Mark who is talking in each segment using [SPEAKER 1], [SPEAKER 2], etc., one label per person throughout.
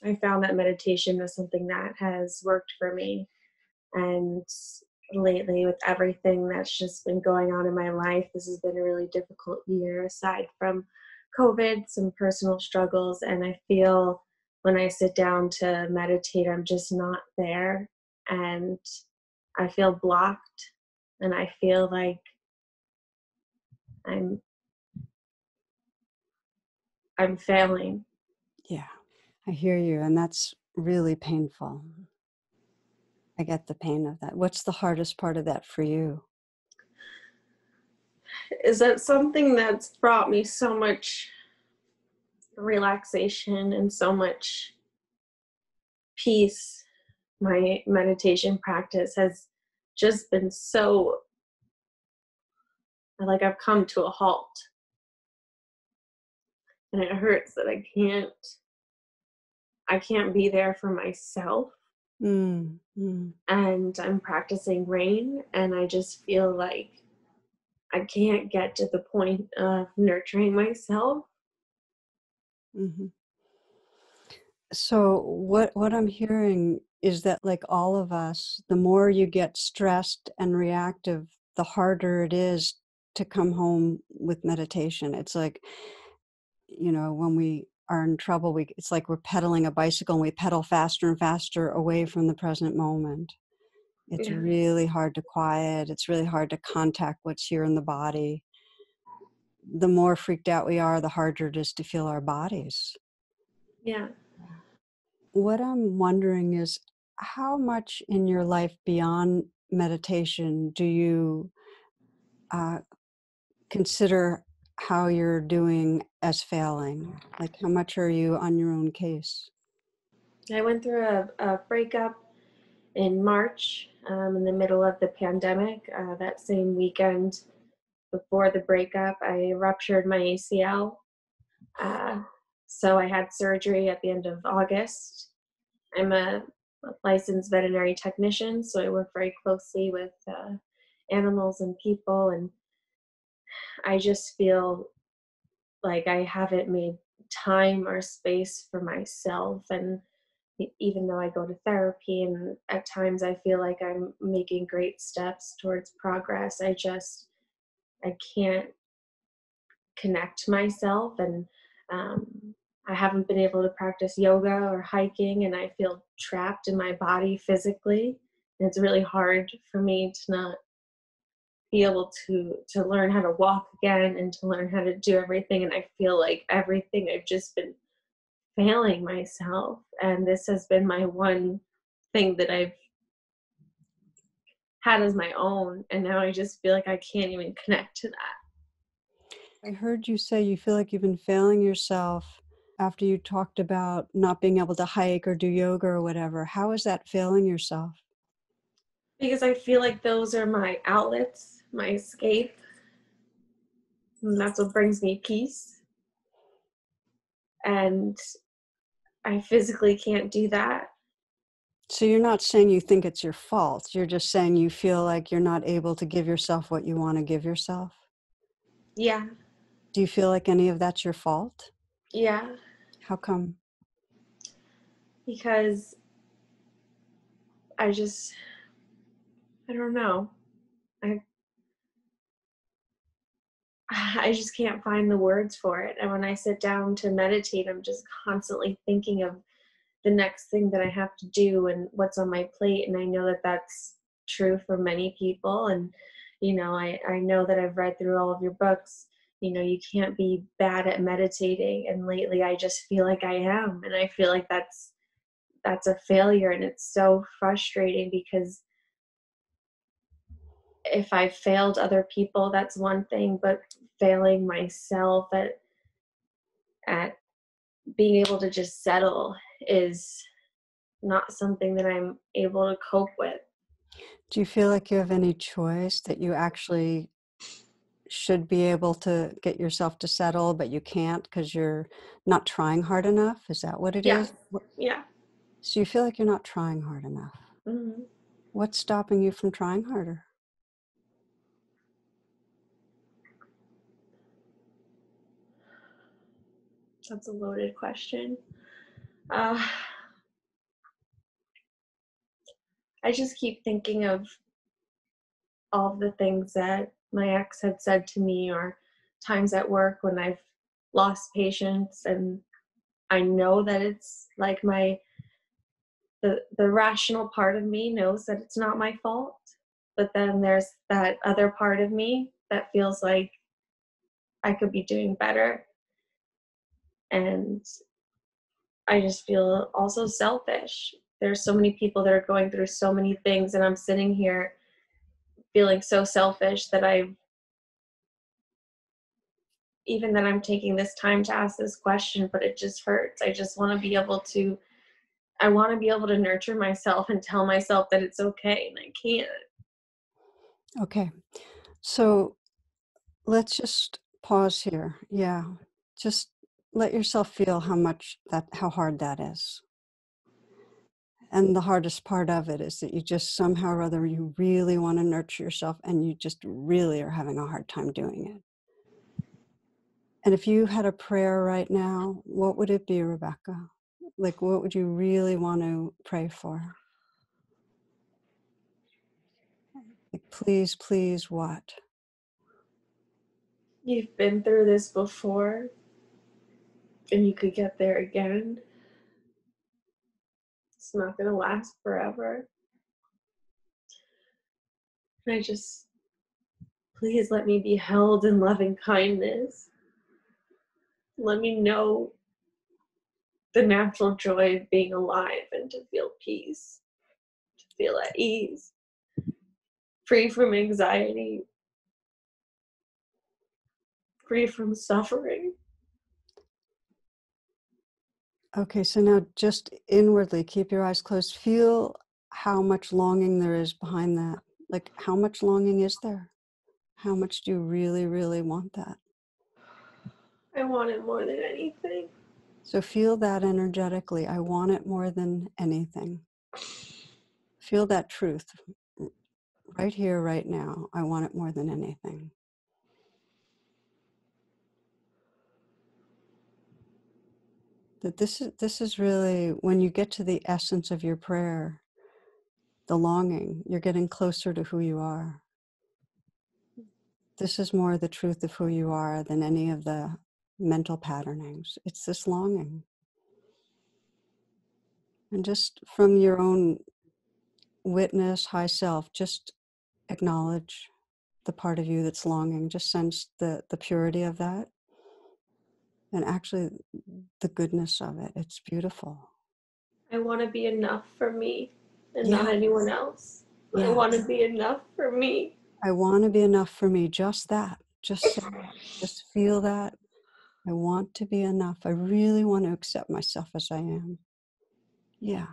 [SPEAKER 1] I found that meditation is something that has worked for me. And lately, with everything that's just been going on in my life, this has been a really difficult year, aside from COVID, some personal struggles. And I feel when I sit down to meditate, I'm just not there. And I feel blocked. And I feel like I'm I'm failing.
[SPEAKER 2] Yeah, I hear you. And that's really painful. I get the pain of that. What's the hardest part of that for you?
[SPEAKER 1] Is that something that's brought me so much relaxation and so much peace? My meditation practice has just been so, like, I've come to a halt, and it hurts that I can't be there for myself.
[SPEAKER 2] Mm, mm,
[SPEAKER 1] And I'm practicing rain, and I just feel like I can't get to the point of nurturing myself.
[SPEAKER 2] hmm So what I'm hearing is that, like all of us, the more you get stressed and reactive, the harder it is to come home with meditation. It's like, when we are in trouble, it's like we're pedaling a bicycle and we pedal faster and faster away from the present moment. It's
[SPEAKER 1] Yeah.
[SPEAKER 2] really hard to quiet. It's really hard to contact what's here in the body. The more freaked out we are, the harder it is to feel our bodies.
[SPEAKER 1] Yeah.
[SPEAKER 2] What I'm wondering is, how much in your life beyond meditation do you uh, consider how you're doing as failing? Like, how much are you on your own case?
[SPEAKER 1] I went through a breakup in March, in the middle of the pandemic. That same weekend before the breakup, I ruptured my ACL. Uh, so I had surgery at the end of August. I'm a licensed veterinary technician, so I work very closely with animals and people, and I just feel like I haven't made time or space for myself. And even though I go to therapy and at times I feel like I'm making great steps towards progress, I can't connect myself. And I haven't been able to practice yoga or hiking, and I feel trapped in my body physically. And it's really hard for me to not be able to learn how to walk again and to learn how to do everything. And I feel like everything I've just been failing myself. And this has been my one thing that I've had as my own. And now I just feel like I can't even connect to that.
[SPEAKER 2] I heard you say you feel like you've been failing yourself after you talked about not being able to hike or do yoga or whatever. How is that failing yourself?
[SPEAKER 1] Because I feel like those are my outlets, my escape. And that's what brings me peace. And I physically can't do that.
[SPEAKER 2] So you're not saying you think it's your fault. You're just saying you feel like you're not able to give yourself what you want to give yourself.
[SPEAKER 1] Yeah.
[SPEAKER 2] Do you feel like any of that's your fault?
[SPEAKER 1] Yeah.
[SPEAKER 2] How come?
[SPEAKER 1] Because I just, I don't know. I I just can't find the words for it. And when I sit down to meditate, I'm just constantly thinking of the next thing that I have to do and what's on my plate. And I know that that's true for many people. And, I know that I've read through all of your books. You can't be bad at meditating. And lately I just feel like I am. And I feel like that's a failure. And it's so frustrating because if I failed other people, that's one thing, but failing myself at being able to just settle is not something that I'm able to cope with.
[SPEAKER 2] Do you feel like you have any choice, that you actually should be able to get yourself to settle, but you can't because you're not trying hard enough? Is that what it
[SPEAKER 1] Yeah.
[SPEAKER 2] is?
[SPEAKER 1] Yeah.
[SPEAKER 2] So you feel like you're not trying hard enough.
[SPEAKER 1] Hmm.
[SPEAKER 2] What's stopping you from trying harder?
[SPEAKER 1] That's a loaded question. Uh, I just keep thinking of all of the things that my ex had said to me, or times at work when I've lost patience, and I know that it's like the rational part of me knows that it's not my fault, but then there's that other part of me that feels like I could be doing better. And I just feel also selfish. There's so many people that are going through so many things, and I'm sitting here feeling so selfish that even that I'm taking this time to ask this question, but it just hurts. I just want to be able to, I want to be able to nurture myself and tell myself that it's okay, and I can't.
[SPEAKER 2] Okay. So let's just pause here. Yeah. Just let yourself feel how hard that is. And the hardest part of it is that you just somehow or other, you really want to nurture yourself and you just really are having a hard time doing it. And if you had a prayer right now, what would it be, Rebecca? Like, what would you really want to pray for? Like, please, please, what?
[SPEAKER 1] You've been through this before, and you could get there again. It's not going to last forever. And I just, please let me be held in loving kindness. Let me know the natural joy of being alive and to feel peace, to feel at ease, free from anxiety, free from suffering.
[SPEAKER 2] Okay, so now just inwardly, keep your eyes closed. Feel how much longing there is behind that. Like, how much longing is there? How much do you really, really want that?
[SPEAKER 1] I want it more than anything.
[SPEAKER 2] So feel that energetically. I want it more than anything. Feel that truth right here, right now. I want it more than anything. That this is really, when you get to the essence of your prayer, the longing, you're getting closer to who you are. This is more the truth of who you are than any of the mental patternings. It's this longing. And just from your own witness, high self, just acknowledge the part of you that's longing. Just sense the purity of that and actually the goodness of it. It's beautiful.
[SPEAKER 1] I want to be enough for me and not
[SPEAKER 2] Yeah,
[SPEAKER 1] anyone else. I
[SPEAKER 2] yeah.
[SPEAKER 1] want to be enough for me.
[SPEAKER 2] I want to be enough for me. Just that. Just say that. Just feel that. I want to be enough. I really want to accept myself as I am. Yeah.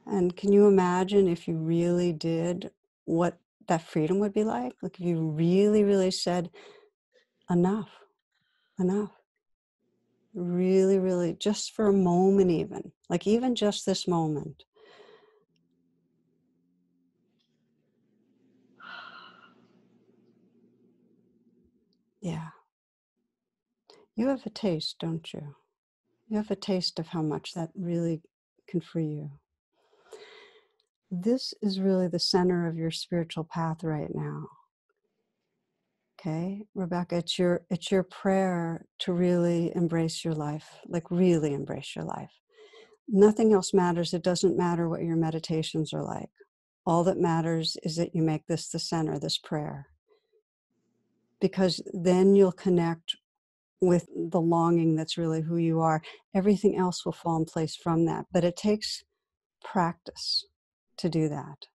[SPEAKER 2] And can you imagine if you really did, what that freedom would be like? Like if you really, really said, enough, enough. Really, really, just for a moment even. Like even just this moment. Yeah. You have a taste, don't you? You have a taste of how much that really can free you. This is really the center of your spiritual path right now. Okay, Rebecca, it's your prayer to really embrace your life, like really embrace your life. Nothing else matters. It doesn't matter what your meditations are like. All that matters is that you make this the center, this prayer. Because then you'll connect with the longing that's really who you are. Everything else will fall in place from that. But it takes practice to do that.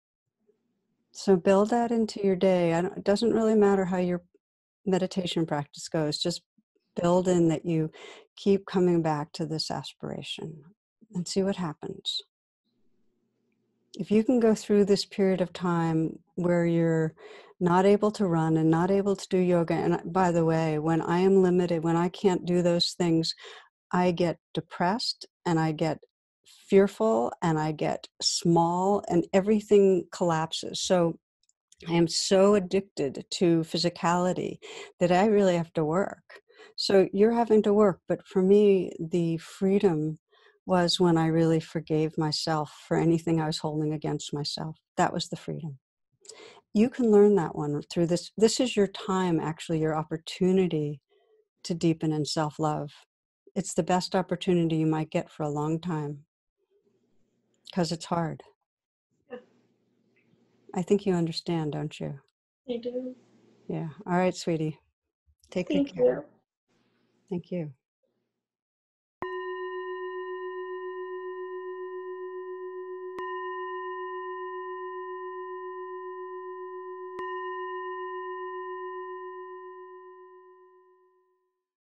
[SPEAKER 2] So build that into your day. It doesn't really matter how your meditation practice goes. Just build in that you keep coming back to this aspiration and see what happens. If you can go through this period of time where you're not able to run and not able to do yoga, and by the way, when I am limited, when I can't do those things, I get depressed and I get fearful and I get small and everything collapses. So I am so addicted to physicality that I really have to work. So you're having to work, but for me, the freedom was when I really forgave myself for anything I was holding against myself. That was the freedom. You can learn that one through this. This is your time, actually, your opportunity to deepen in self-love. It's the best opportunity you might get for a long time because it's hard.
[SPEAKER 1] Yeah.
[SPEAKER 2] I think you understand, don't you?
[SPEAKER 1] I do.
[SPEAKER 2] Yeah. All right, sweetie. Take good
[SPEAKER 1] Thank
[SPEAKER 2] care.
[SPEAKER 1] you.
[SPEAKER 2] Thank you.